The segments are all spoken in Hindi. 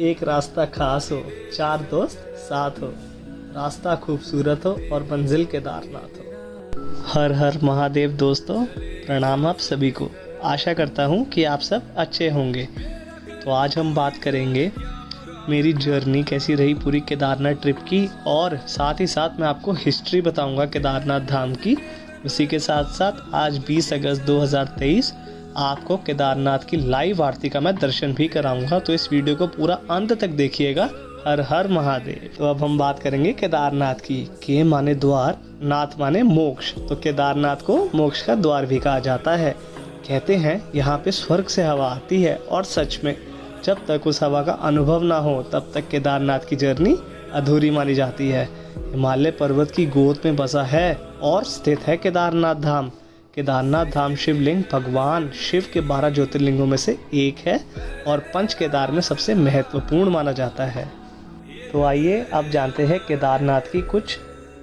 एक रास्ता खास हो, चार दोस्त साथ हो, रास्ता खूबसूरत हो और मंजिल केदारनाथ हो। हर हर महादेव दोस्तों, प्रणाम आप सभी को। आशा करता हूँ कि आप सब अच्छे होंगे। तो आज हम बात करेंगे मेरी जर्नी कैसी रही पूरी केदारनाथ ट्रिप की, और साथ ही साथ मैं आपको हिस्ट्री बताऊंगा केदारनाथ धाम की। उसी के साथ साथ आज 20 अगस्त 2023 आपको केदारनाथ की लाइव आरती का मैं दर्शन भी कराऊंगा। तो इस वीडियो को पूरा अंत तक देखिएगा। हर हर महादेव। तो अब हम बात करेंगे केदारनाथ की। के माने द्वार, नाथ माने मोक्ष। तो केदारनाथ को मोक्ष का द्वार भी कहा जाता है। कहते हैं यहाँ पे स्वर्ग से हवा आती है, और सच में जब तक उस हवा का अनुभव ना हो तब तक केदारनाथ की जर्नी अधूरी मानी जाती है। हिमालय पर्वत की गोद में बसा है और स्थित है केदारनाथ धाम। केदारनाथ धाम शिवलिंग भगवान शिव के 12 ज्योतिर्लिंगों में से एक है और पंच केदार में सबसे महत्वपूर्ण माना जाता है। तो आइए अब जानते हैं केदारनाथ की कुछ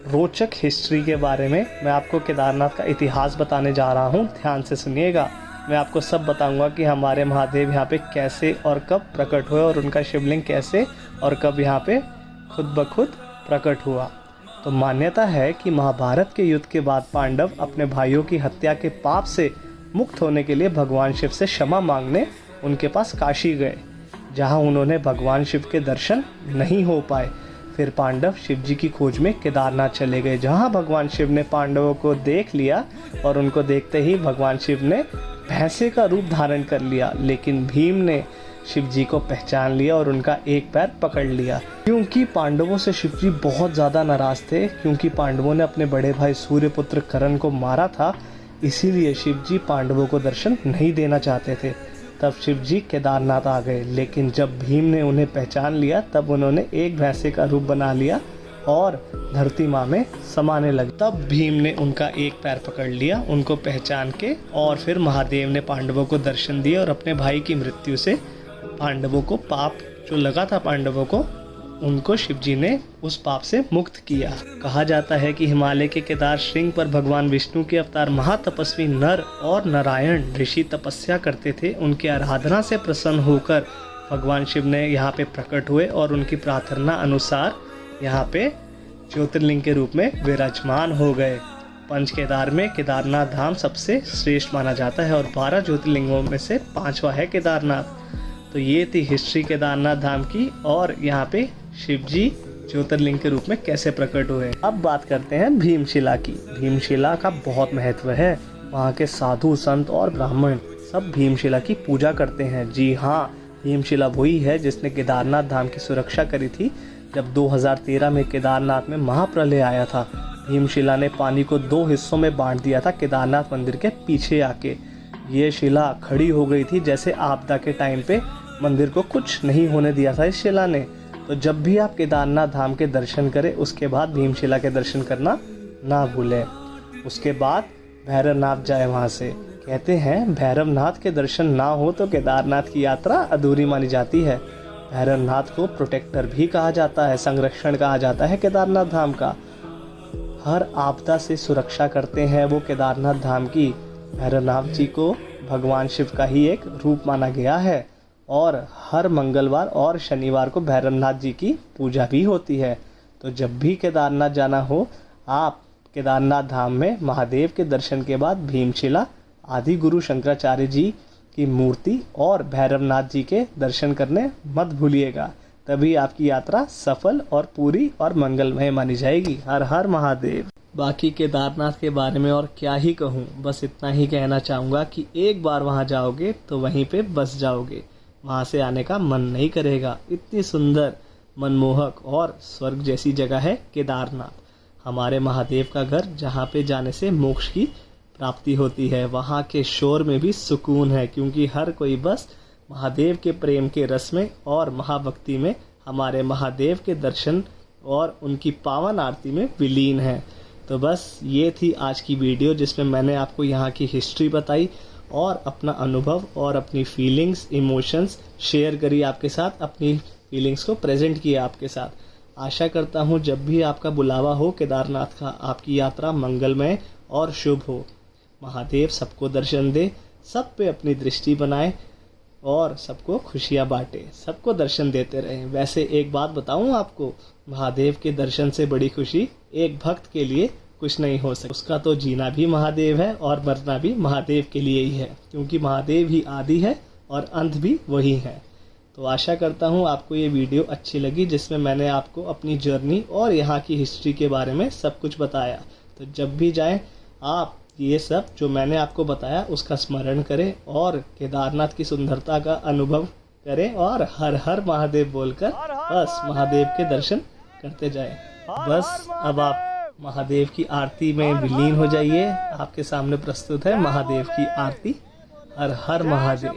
रोचक हिस्ट्री के बारे में। मैं आपको केदारनाथ का इतिहास बताने जा रहा हूँ, ध्यान से सुनिएगा। मैं आपको सब बताऊंगा कि हमारे महादेव यहाँ पे कैसे और कब प्रकट हुए, और उनका शिवलिंग कैसे और कब यहाँ पे खुद ब खुद प्रकट हुआ। तो मान्यता है कि महाभारत के युद्ध के बाद पांडव अपने भाइयों की हत्या के पाप से मुक्त होने के लिए भगवान शिव से क्षमा मांगने उनके पास काशी गए, जहां उन्होंने भगवान शिव के दर्शन नहीं हो पाए। फिर पांडव शिव जी की खोज में केदारनाथ चले गए, जहां भगवान शिव ने पांडवों को देख लिया, और उनको देखते ही भगवान शिव ने भैंसे का रूप धारण कर लिया। लेकिन भीम ने शिव जी को पहचान लिया और उनका एक पैर पकड़ लिया, क्योंकि पांडवों से शिव जी बहुत ज़्यादा नाराज थे, क्योंकि पांडवों ने अपने बड़े भाई सूर्यपुत्र कर्ण को मारा था। इसीलिए शिव जी पांडवों को दर्शन नहीं देना चाहते थे। तब शिव जी केदारनाथ आ गए, लेकिन जब भीम ने उन्हें पहचान लिया तब उन्होंने एक भैंसे का रूप बना लिया और धरती माँ में समाने लगे। तब भीम ने उनका एक पैर पकड़ लिया उनको पहचान के, और फिर महादेव ने पांडवों को दर्शन दिए और अपने भाई की मृत्यु से पांडवों को पाप जो लगा था पांडवों को, उनको शिवजी ने उस पाप से मुक्त किया। कहा जाता है कि हिमालय के केदार श्रृंग पर भगवान विष्णु के अवतार महातपस्वी नर और नारायण ऋषि तपस्या करते थे। उनकी आराधना से प्रसन्न होकर भगवान शिव ने यहाँ पे प्रकट हुए और उनकी प्रार्थना अनुसार यहाँ पे ज्योतिर्लिंग के रूप में विराजमान हो गए। पंच केदार में केदारनाथ धाम सबसे श्रेष्ठ माना जाता है और 12 ज्योतिर्लिंगों में से 5वां है केदारनाथ। तो ये थी हिस्ट्री केदारनाथ धाम की, और यहाँ पे शिव जी ज्योतिर्लिंग के रूप में कैसे प्रकट हुए। अब बात करते हैं भीमशिला की। भीमशिला का बहुत महत्व है। वहाँ के साधु संत और ब्राह्मण सब भीमशिला की पूजा करते हैं। जी हाँ, भीमशिला वही है जिसने केदारनाथ धाम की सुरक्षा करी थी जब 2013 में केदारनाथ में महाप्रलय आया था। भीमशिला ने पानी को 2 हिस्सों में बांट दिया था केदारनाथ मंदिर के पीछे आके। ये शिला खड़ी हो गई थी, जैसे आपदा के टाइम पे मंदिर को कुछ नहीं होने दिया था इस शिला ने। तो जब भी आप केदारनाथ धाम के दर्शन करें, उसके बाद भीमशिला के दर्शन करना ना भूलें। उसके बाद भैरवनाथ जाए वहाँ से। कहते हैं भैरवनाथ के दर्शन ना हो तो केदारनाथ की यात्रा अधूरी मानी जाती है। भैरवनाथ को प्रोटेक्टर भी कहा जाता है, संरक्षण कहा जाता है केदारनाथ धाम का। हर आपदा से सुरक्षा करते हैं वो केदारनाथ धाम की। भैरवनाथ जी को भगवान शिव का ही एक रूप माना गया है, और हर मंगलवार और शनिवार को भैरवनाथ जी की पूजा भी होती है। तो जब भी केदारनाथ जाना हो, आप केदारनाथ धाम में महादेव के दर्शन के बाद भीमशिला, आदि गुरु शंकराचार्य जी की मूर्ति और भैरवनाथ जी के दर्शन करने मत भूलिएगा। तभी आपकी यात्रा सफल और पूरी और मंगलमय मानी जाएगी। हर हर महादेव। बाकी केदारनाथ के बारे में और क्या ही कहूँ, बस इतना ही कहना चाहूँगा कि एक बार वहाँ जाओगे तो वहीं पे बस जाओगे, वहाँ से आने का मन नहीं करेगा। इतनी सुंदर, मनमोहक और स्वर्ग जैसी जगह है केदारनाथ, हमारे महादेव का घर, जहाँ पे जाने से मोक्ष की प्राप्ति होती है। वहाँ के शोर में भी सुकून है, क्योंकि हर कोई बस महादेव के प्रेम के रस में और महाभक्ति में हमारे महादेव के दर्शन और उनकी पावन आरती में विलीन है। तो बस ये थी आज की वीडियो, जिसमें मैंने आपको यहाँ की हिस्ट्री बताई और अपना अनुभव और अपनी फीलिंग्स, इमोशंस शेयर करी आपके साथ, अपनी फीलिंग्स को प्रेजेंट किया आपके साथ। आशा करता हूँ जब भी आपका बुलावा हो केदारनाथ का, आपकी यात्रा मंगलमय और शुभ हो। महादेव सबको दर्शन दे, सब पे अपनी दृष्टि बनाए और सबको खुशियाँ बांटे, सबको दर्शन देते रहें। वैसे एक बात बताऊं आपको, महादेव के दर्शन से बड़ी खुशी एक भक्त के लिए कुछ नहीं हो सकता। उसका तो जीना भी महादेव है और मरना भी महादेव के लिए ही है, क्योंकि महादेव ही आदि है और अंत भी वही है। तो आशा करता हूँ आपको ये वीडियो अच्छी लगी, जिसमें मैंने आपको अपनी जर्नी और यहाँ की हिस्ट्री के बारे में सब कुछ बताया। तो जब भी जाएं आप ये सब जो मैंने आपको बताया उसका स्मरण करें और केदारनाथ की सुंदरता का अनुभव करें और हर हर महादेव बोलकर बस महादेव के दर्शन करते जाएं। बस अब आप महादेव की आरती में विलीन हो जाइए। आपके सामने प्रस्तुत है महादेव की आरती। हर हर महादेव।